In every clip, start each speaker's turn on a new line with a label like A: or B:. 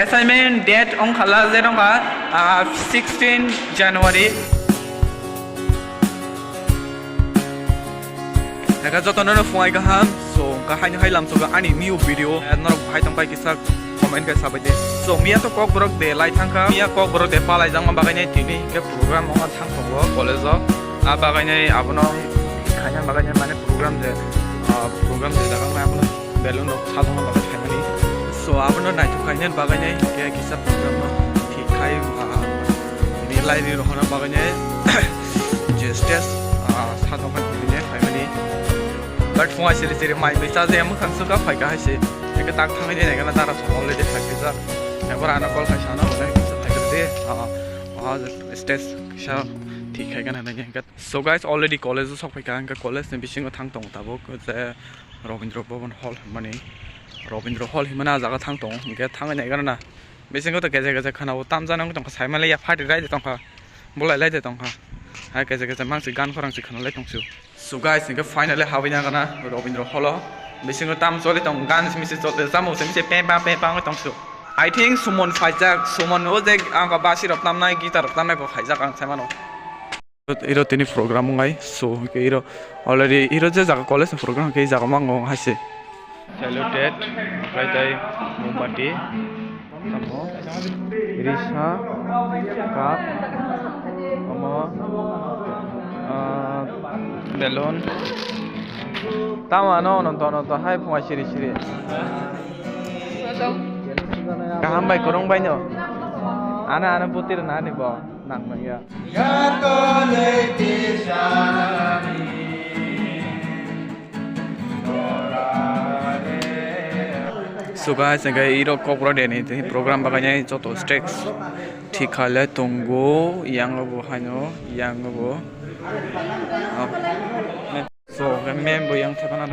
A: assignment date on khala je dongha 16 January naga jotono fuai gaham so ka hai lam so ga ani new video norok bhai tong pai kisak comment ka sabaide so mia to kok borok de lai thangka mia kok borok de palai jang ma bagai nei tini ke program ong thang thongo college a bagai nei abono khanya bagai nei mane program de dagang na abono balloon rok thalong bagai thaimani so abono nai to khanya bagai nei ke kisak program thik khai ni lai ri rohana bagai nei je stage sathong ka tini thaimani but for siri mai bisa je am khang suka phai ka haise ek tak thangai nei kana tara already practice ebar ana call khai sana hone phai de stage sha ठीक है kana nai ka so guys already college sok phai ka college ne bising thang tong tabo je Robindra Bhavan hall mani Robindra hall himana jaga thang tong ge thangai nei kana na bising to geje geje khana tam janang tong sai male ya phati rai de tong kha bolai lai de tong kha ha geje geje mang si gan khorang si khana lai tong su so guys ne finally hawina kana Robindra hall bising tam chole tong gan simi se chole jamu simi se pe pa tong su I think Sumon Faizak Sumon ojek angka basi rok namnai gitar rok namnai bo Faizak ang saimano iro tini program ngai so ke iro already iro je jaga college program ke jaga mango hase saluted kai dai mombati samo risha kap amo balloon tama no to hai phwa siri kaham bai korong bai no ana putir na ni bo nang ma ya so guys ngai iro kokro de ni program baganya joto stakes ठीक हाले तंगो yang bo hano yang bo so mem bo yang thapana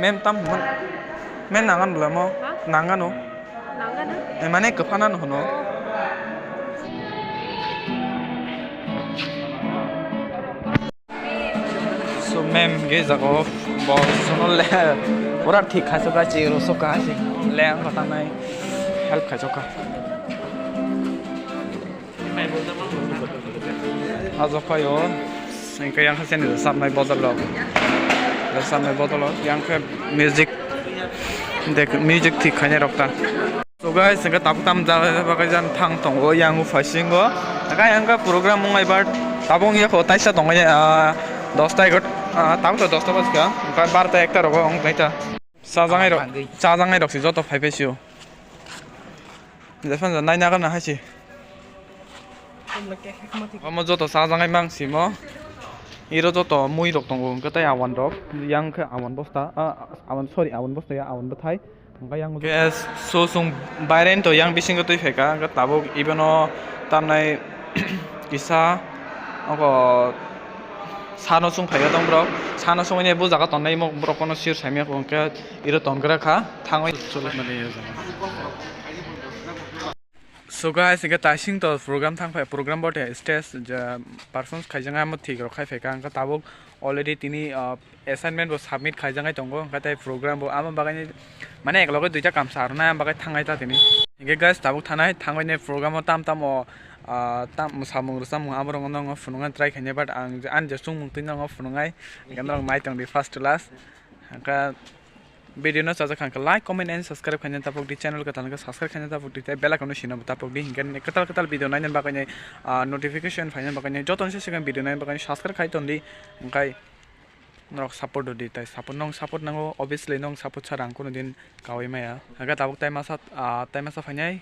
A: mem tam men nangan blamo nangano mane kafanan hono so mem ge jago bo sono le ora thik kha soka chi ro soka chi le ang kata nai help kha soka azo khayo sing ka yang kha sen de sam nai botol lo yang kha music देख music ठीक खाने रखता so guys संग ताम जा बागा जान थांग तंगो यांगु फासिंगो का यांगा प्रोग्राम मंगाय बाट ताबों या को ताइसा दंग 10 ता गट ताम तो 10 ता बस का 12 ता 1 ता रगो अंग नाइता चाजांगाय रक्सि जतो फाइफेसियो जेफन नाइ नागा ना हासि हम जतो चाजांगाय मांगसिमो iro joto mui rok tongo gatai awan rok yang kha awan bosta awan bosta ya awan bathai angka yang yes so sung bairen to yang bising to feka ga tabo ibeno tamnai kisa ako sano sung phaiga dong bro sano sung ne bu jaga tonai mo bro kono sir saimya ko ka iro tongra kha thangoi chole mane so guys inga tasing to program thang phai program bote stage ja persons khaijanga mo thik ro khai pheka angka tabok already tini assignment bo submit khaijangai tongo angka tai program bo ama bagai mane ekloge duita kam sarna am bagai thangai ta tini inge guys tabok thanai thangoi ne program tam o tam samung rusam abrong nong funungan try khane but an jasung mung tin nong funungai ngandrong mai tong di first class angka video no chaja khangka like comment and subscribe khane tapok di channel ka tanka subscribe khane tapok di bell icon sina tapok di hingan katal video nai nan bakai notification final bakai joton se second video nai bakai subscribe khai ton di kai norok support di tai support nango obviously nong support sarang kono din kawai maya aga tapok tai masa phainai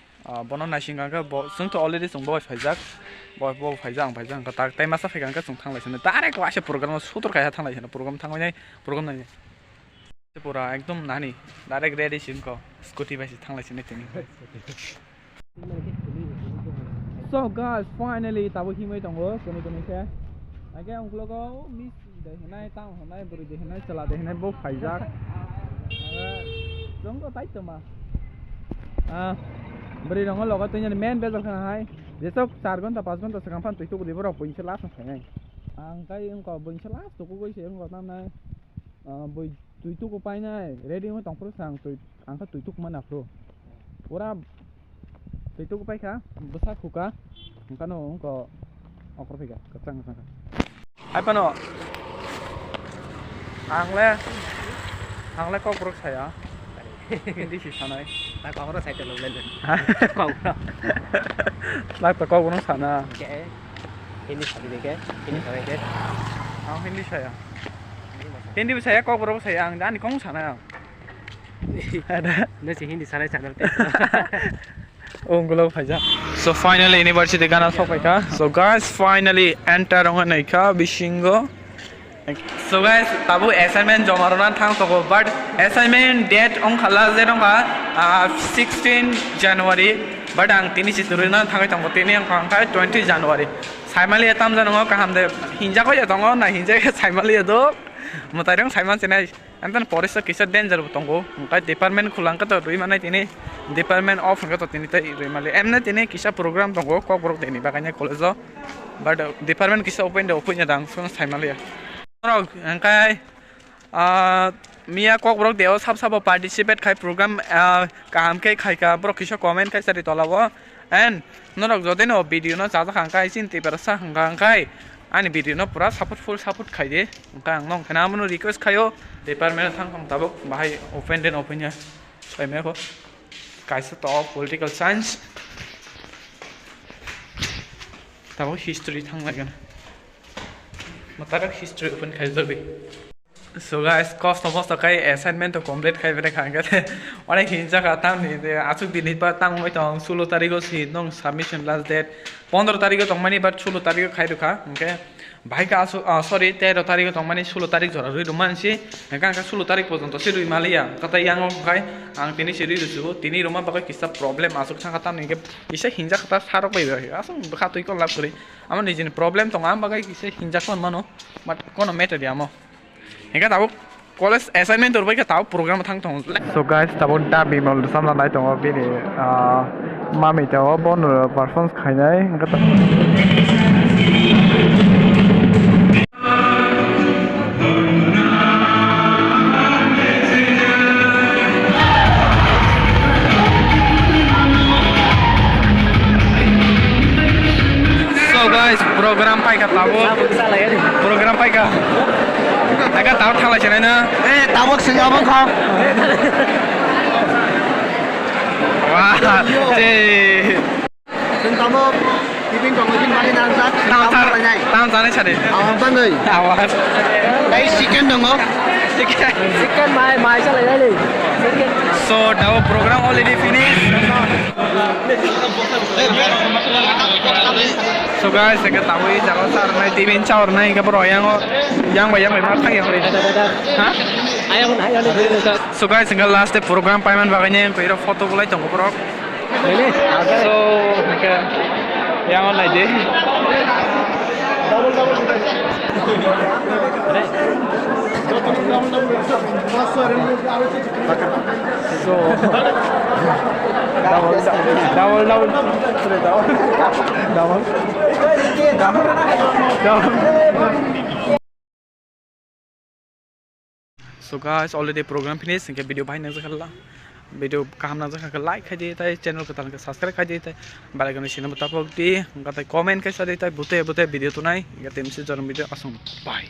A: bono naising ga sung to already sung boy phaijak bo phaijang ka tai masa phaigang ka sung thang laisana tare ko ase program sutur kaya thang laisana program thangoi nai program nai पूरा एकदम नानी direct ready सिनको scooty बाइस थांलायसि नै तिनि so guys finally tabo himai tongo koni se age unglogo miss de hinai tang honai buri de hinai chala de hinai bo phaijak jong ko tai toma buri rong logo tunya main bezal khana hai jesok 4 घंटा 5 घंटा sakam phan tuitu buri boro poinse last phai ang kai ung ko boinse last to ko se ung ko nam nai boi tuituk upai nai ready mo tong pro sang tui angka tuituk mana pro ora tuituk upai ka besar kuka angka no ko okor pega kacang kacang apa no angle kok pro saya hindi si sanai
B: ta có nó sai từ lên lên còn đâu
A: lag ta kok pro sana
B: cái ini satu deh ini satu deh
A: hindi saya hindi saya kok pro saya ang dan kong sana ada
B: nó chỉ hindi sai channel
A: Unggulo faja. So finally university gana sopaika. So guys finally enter on naika bishingo. So guys tabu assignment jomarona thang toko but assignment date on khala je ronga 16 January but ang tini chiturina thangai tong tini ang khangkai 20 January. Saimali etam janongo kaham de hinja ko ya tongo na hinja ke saimali do mutarong saiman chenai antan porisa kisa danger tongo kai department khulang ka to rui manai tini department of ka to tini tai rui mali emna tini kisa program tongo ko borok tini bakanya college but department kisa open ya dang so saimali ya rok angkai mia kok borok deo sab participate khai program kaham ke khai ka borok kisa comment kai sari tolawo and norok jodeno video no jaja khangkai sinti persa khangkai ani video no pura full support khai de ang nong kana mano request khayo department thang khang tabok bahai open ya sai me ko kaisa to political science tabok history thang lagan matarak history open khai dobi so guys cost of kai assignment to complete khai bere khanga the onek hinja ka tam ni de achuk din pa tang moi tong 16 tarikh si nong submission last date 15 tarikh tong mani but 16 tarikh khai dukha okay bhai ka sorry 13 tarikh tong mani 16 tarikh jora rui ruman si ka 16 tarikh porjonto si rui malia kata yang khai ang tini si rui dusu tini ruma bagai kisa problem asuk sang kata ni ke isa hinja kata sarok bai bai asung bakha tui kon lab kori amon ni jin problem tong am bagai kisa hinja kon mano but kono matter dia mo Hingga tahu college assignment terbaik kita tahu program thang thong. So guys, tahu dah bimbel sama lai thong abi ni mami tahu bon performance khainai hingga tahu. So guys, program pai ka tahu. Program pai ka. Agak tahu thang lai chana na.
B: tao bác sinh ông không
A: Wah, cih.
B: xin tao mơ thì bên còn người bên bán đang sát tao tao này
A: Tang sana cari.
B: không tăng người
A: Awas.
B: đấy chicken được không chicken mai sao lại đây đi
A: So now program already finished. So guys, saya tahu ini jangan sarnai tibin caur naik ke bro yang bayang memang thang yang ini. Hah? So guys, tinggal last program payment bagainya yang kira foto boleh tunggu bro. So yang online deh. So So guys, already program finished. इनके video भाई नजर कर ला video काम नजर कर like कर देता है चैनल को तलक सब्सक्राइब कर देता है बेल आइकन सिना बता पकती है उनका कमेंट कैसा देता है बुते वीडियो तो नहीं या टीम से जरूर वीडियो असम बाय